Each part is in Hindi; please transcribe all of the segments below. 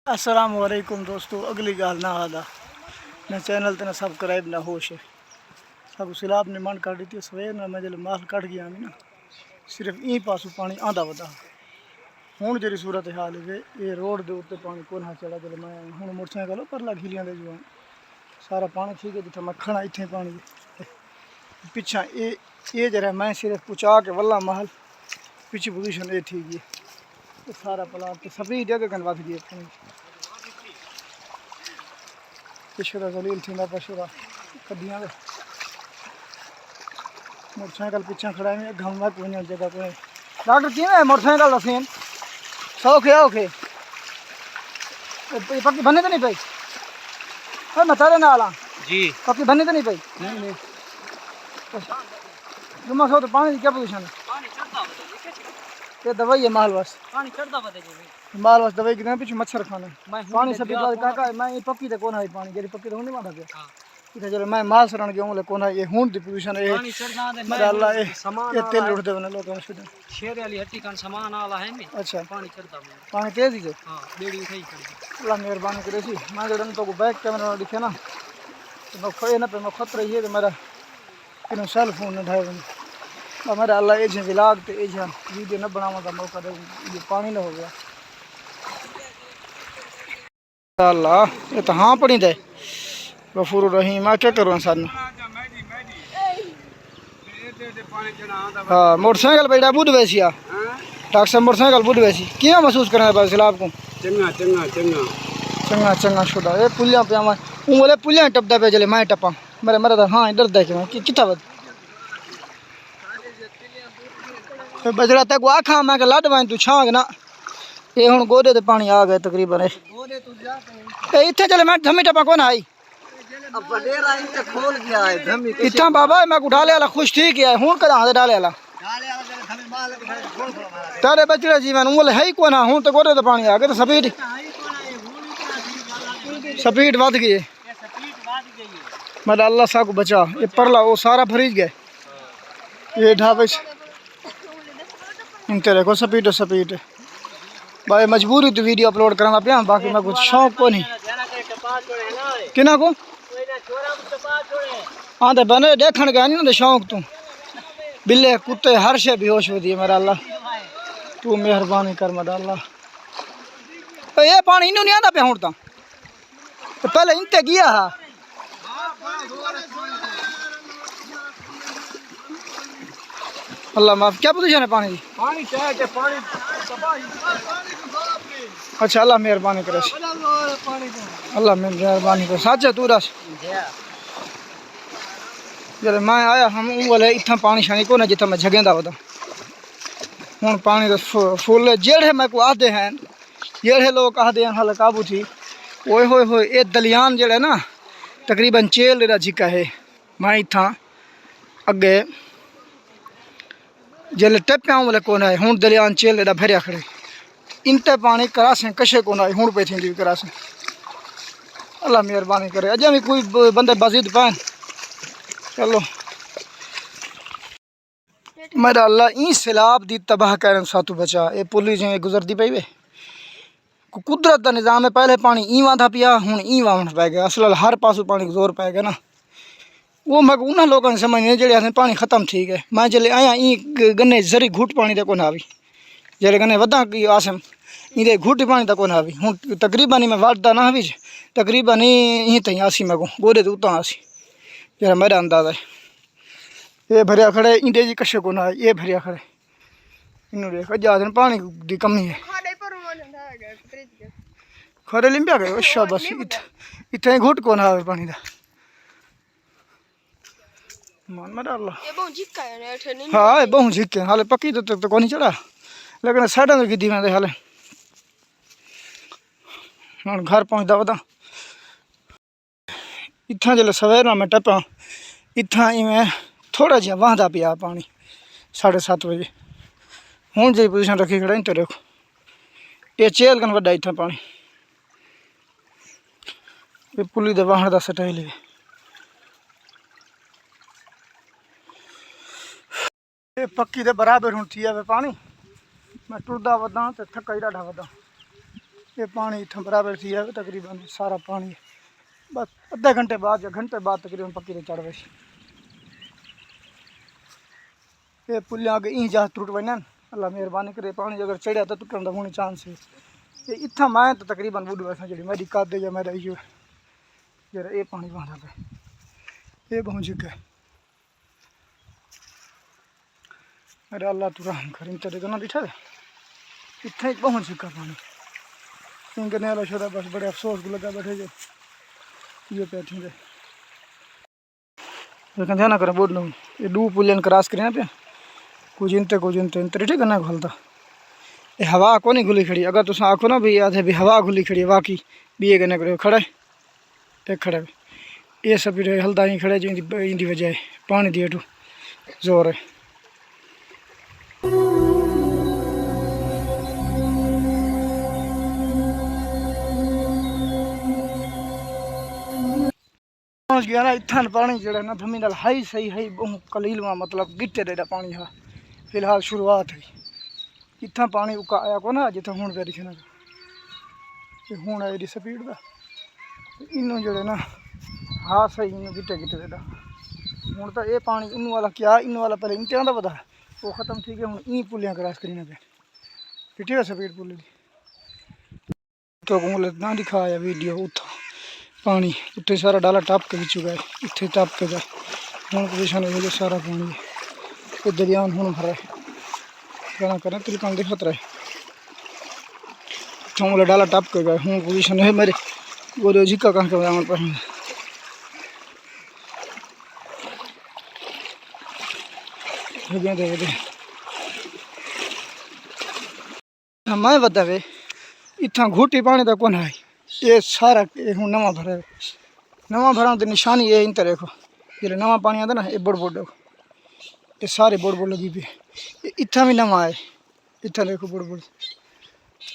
अस्सलाम वालेकुम दोस्तों। अगली गाल ना आदा मैं चैनल ते सब्सक्राइब ना होश है सब सिलाब ने मन काट दी सवेर ना मैं जल माल कट गया ना सिर्फ ई पासों पानी आंदा वदा हूँ जी सूरत हाल है ये रोड के उत्ते पानी को ना चढ़ा जल मैं हूँ मोटरसाइकिल परला खिलियां दे जो सारा पानी ठीक है जितना मखना इतने पानी पिछा ये जरा मैं सिर्फ पुचा के वल्ला महल पिछी पोजिशन ये ठीक है सारा प्लाट तो सभी जगह कन वध गई पानी पिछड़ा जलील थी पशुरा कदियाँ मोटरसाइकिल पिछा खड़ा है घम कोई जगह कोई डॉक्टर किमें है मोटरसाइकिल सीन सौखे औखे पक्की भन्ने तो नहीं पई मैं तारे ना आला जी पक्की भन्ने तो नहीं पई नहीं जुम्मा सौ तो पानी की क्या पोजीशन है ये दवाई है माल बस पानी चढ़ता बदे माल बस दवाई कितने पीछे मच्छर खाने पानी सब काका मैं ये पक्की तो कौन है पानी जेरी पक्की तो नहीं माथा पे इधर चलो मैं माल सरण गया हूं कौन है ये हुन दी पोजीशन है पानी चढ़ना दे मेरा अल्लाह ये तेल उड़ दे बने लोगों से शेर वाली हट्टी कान सामान आला है में अच्छा पानी चढ़ता पानी तेज ही हां बेड़ी उठाई कर अल्लाह मेहरबानी करे सी मैं जड़न तो बैक कैमरा दिखे ना तो मैं खोए ना पे मैं खतरा ही है कि मेरा किन सेल फोन न ढाए हमारे अल्लाह ये विलाग तो ये वीडियो न बनाने का मौका दे ये पानी ना हो गया अल्लाह ये तो हाँ पड़ी दे गफूर रहीम आ क्या करूँ सन हाँ मोटरसाइकिल बेटा बुध वैसिया डॉक्टर साहब मोटरसाइकिल बुध वैसी क्या महसूस करना है सिलाब को चंगा चंगा चंगा चंगा चंगा शुदा ये पुलिया पे मैं बोले पुलिया टपदा पे चले मैं टपा मेरे मेरा हाँ डर दे कि कितना बद बजड़ा तक आखा मैं लड वाइन तू छांग ना ये हूँ गोदे ते पानी आ गए तकरीबन इतने चले मैं धमी टपा कौन आई इतना बाबा मैं को डाले वाला खुश ठीक है हूँ कदा डाले वाला तेरे बचड़े जीवन बोले है ही को ना हूँ तो गोदे ते पानी आ गए तो स्पीड वध गई मतलब अल्लाह सा को बचा ये परला वो सारा भरीज गए ये ढाबे इनते देखो स्पीड भाई मजबूरी तो वीडियो अपलोड करना पे बाकी मैं कुछ शौक को नहीं किना को हाँ तो बने देखने गया नहीं ना शौक तू बिल्ले कुत्ते हर शे बेहोश हो दिए मेरा अल्लाह तू मेहरबानी कर मेरा अल्लाह ये पानी इन्हों नहीं आता पे हूँ तो पहले इनते गया है अल्लाह माफ क्या पोजीशन है पानी की पानी अच्छा अल्लाह मेहरबानी करे अल्लाह मेहरबानी करे सच है तू दस जब मैं आया हम बोले इतना पानी शानी को ना जितना मैं जगेंदा होता हूँ पानी तो फुल जेड़े मैं को आते हैं जेड़े लोग आते हैं हाल काबू थी ओए होए ये दलियान जेड़ा ना तकरीबन चेल झिका है मैं इतना अगे जल्द टप्पे बोले कौन है हूँ दलियान चेल भरिया खड़े इनते पानी करासें कशे कौन आई हूँ पे थी करासें अल्लाह मेहरबानी करे अजय भी कोई बंदे बजीद पैन चलो मेरा अल्लाह ई सैलाब दी तबाह करन सातू बचा ये पुली जो गुजरती पई वे कुदरत का निज़ाम है पहले पानी ईवा था पिया हूँ ईवा पै गया असल हर पासों पानी जोर पै गया ना वो मैं उन्होंने लोगों ने समझ नहीं जो पानी खत्म ठीक है मैं जल्द आया ई गन्ने जरी घुट पानी तो कौन आवी जल्द गन्ने वदा की आसम इधे घुट पानी तो कौन आवी हूँ तकरीबन ही मैं वाटता ना भी तकरीबन ही तई आसी मैं को गोदे तो उतना आसी जरा मेरा अंदाजा है ये भरिया खड़े इंडे जी कशे को ना ये भरिया खड़े इन्हों देख ज्यादा पानी की कमी है खड़े लिंबिया गए अच्छा बस इतने घुट कौन आवे पानी का मान मेरा अल्लाह हाँ ये बहु झिक्के हाले पक्की तो कौन नहीं चढ़ा लेकिन साइड में गिद्दी मैं हाले घर पहुँचता बता इतना जल्द सवेर मैं टपा इतना ही मैं थोड़ा जहा वहदा पिया पानी 7:30 बजे हूँ जी पोजीशन रखी खड़ा तो देखो ये चेल कन वड्डा इतना पानी ये पुली दे वाहन का सटाइल है ये पक्की दे बराबर हूँ थी पानी मैं टुरदा वदा तो थका ही ढा वदा ये पानी इतना बराबर थी है तकरीबन सारा पानी बस अद्धे घंटे बाद या घंटे बाद तकरीबन पक्की ते चढ़ वही। ये पुलिया आगे ई जहाज टूट वही अल्लाह मेहरबानी करे पानी अगर चढ़िया तो टुटन का होने चांस है। ये इतना मैं तो तकरीबन बुढ़ वैसा जी मेरी कादे या मेरा इो जरा ये पानी बहाना पे ये पहुँच गए। अरे अल्लाह तू रहम कर इन तेरे ना दिखा दे इतना ही पहुँच चुका पानी इनके वाला छोड़ा बस बड़े अफसोस को लगा बैठे जो ये बैठे थे लेकिन ध्यान करें बोल लूँ ये डू पुलियन क्रॉस करें पे कुछ इंते ठीक है ना घलता ये हवा को नहीं खुली खड़ी अगर तुम आखो ना भी आधे भी हवा खुली खड़ी है बाकी भी ये कहने खड़े एक खड़े ये सब हल्दा ही खड़े जो इंदी वजह है पानी दिए टू जोर है। पहुँच गया ना इतना पानी जड़ा ना धमी नाल हाई सही हाई बहुत कलील में मतलब गिट्टे डेरा पानी है फिलहाल शुरुआत है इतना पानी उका आया को ना जितना हूँ पे दिखना हूँ आई स्पीड का इनू जड़े ना हाँ सही इन गिट्टे गिट्टे डेरा हूँ तो ये पानी इनू वाला क्या इनू वाला पहले इंतहा का पता वो खत्म ठीक है हूँ ई पुलियाँ क्रॉस करना पे ठीक है स्पीड पुल तो ना दिखाया वीडियो उतो पानी उत्ते सारा डाला टप के बिचू गए इतने टप के गए हूँ पोजिशन है जो सारा पानी है दरिया हूँ भरा गाना करें तिलकान दिखत रहे इतना डाला टप के गए हूँ पोजिशन है मेरे बोलो झिका कहाँ के आम पर दे मैं बतावे इतना घूटी पानी तो कौन है ये सारा हूँ नवा भरा तो निशानी ये इन तरह देखो जो नवा पानी आता ना ये बोड़ देखो ये सारे बोड़ लगी भी इतना भी नवा है इतना देखो बोड़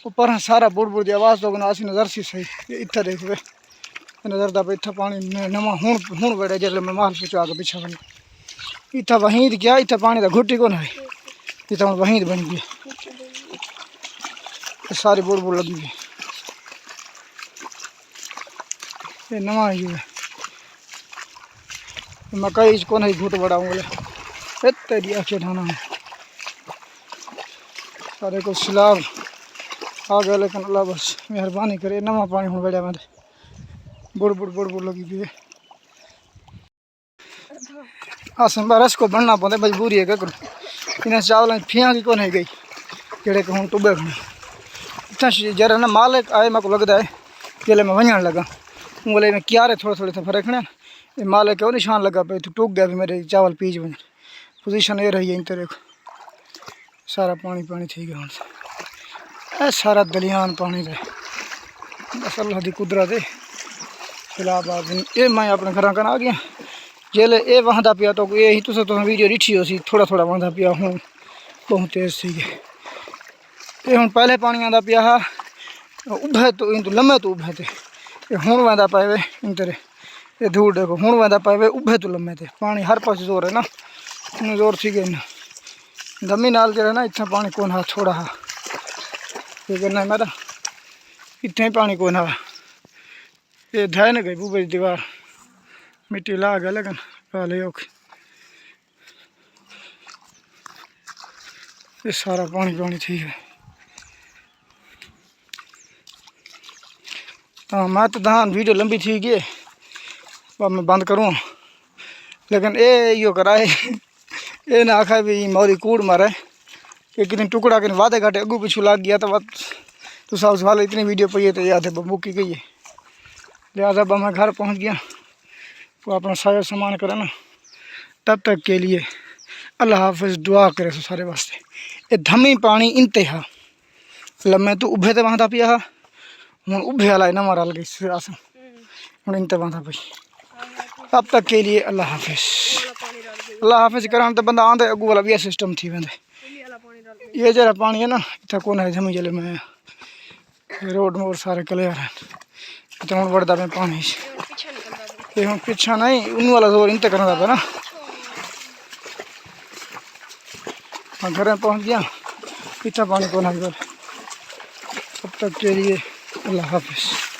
ऊपर सारा बोड़ की आवाज़ तो आसी नज़र सी सही ये इतना देखो नज़र दा इतना पानी नवा हूँ बड़े जल मैं माल पहुँचा के पिछा बन इतना वहीं क्या इतना पानी का घुट्टी कौन है इतना वहीं बन गई सारी बोड़ लगी हुई ये नवा ही है मकई कौन है घुट बड़ा बोले तेरी आँखें ढाना सारे को सलाम आ गया लेकिन अल्लाह बस मेहरबानी करे नवा पानी हूँ बड़ा मैं बुड़ लगी हुई है असम रस को बनना पौधे मजबूरी है क्या करूँ इन्हें चावल फिया की कौन है गई केड़े कहूँ टुबे इतना जरा ना मालिक आए मेरे को लगता है जेले मैं वजन लगा बोले मैं क्या रे थोड़ा सा फर्क ना ये मालिक है वो निशान लगा पे तू टूक गया भी मेरे चावल पीज बन पोजीशन ये रही है इन तेरे को सारा पानी ठीक है हूँ सारा दलियान पानी दे बस अल्लाह की कुदरत है फिलहाल ये मैं अपने घर का आ गया जेले ये वहां पिया तो ये ही तुम वीडियो दिखी हो सी थोड़ा वहां पिया हूँ बहुत तेज सी ये हूँ पहले पानी आता पिया हा उभे तो इन लम्बे तो उभे थे ये हूँ वह पाए इन तेरे ये धूड़ देखो हूँ वह पाए उभे तो लम्बे थे पानी हर पास जोर है ना इन जोर थी गई ना दमी नाल जो है ना इतना पानी कौन हा थोड़ा हा ये करना मेरा इतना ही पानी कौन हा ये ध्यान गई बुबे दीवार मिट्टी ला गया लेकिन पहले ये सारा पानी ठीक है। हाँ मैं तो धान वीडियो लंबी थी गई अब मैं बंद करूँ लेकिन ये यो कराए ये ना आखा भी मोरी कूड़ मारे कि कितने टुकड़ा के वादे घाटे अगू पिछू लग गया तो सब सवाल इतनी वीडियो पई है तो याद है मुक्की गई है लिहाजा अब मैं घर पहुँच गया तो अपना सारा सामान करे ना तब तक के लिए अल्लाह हाफिज़ दुआ करे सारे वास्ते ये धमी पानी इंतहा लम्मे तो उभे तो वहाँ पिया हूँ उभे वाला नवा रल गई आसम हूँ इंत बांधा पी तब तक के लिए अल्लाह हाफिज़ करा तो बंदा आंदे अगू वाला भी सिस्टम थी वेंदे ये जरा पानी है ना इतना कौन है जमी जले में रोड मोड़ सारे क्लियर हैं इतना हूँ बढ़ता मैं पानी ये हूँ पिछा नहीं उन वाला जोर इंत करना था ना मैं घर में पहुँच गया इतना पानी कौन है तब तक के लिए अल्लाह हाफिज़।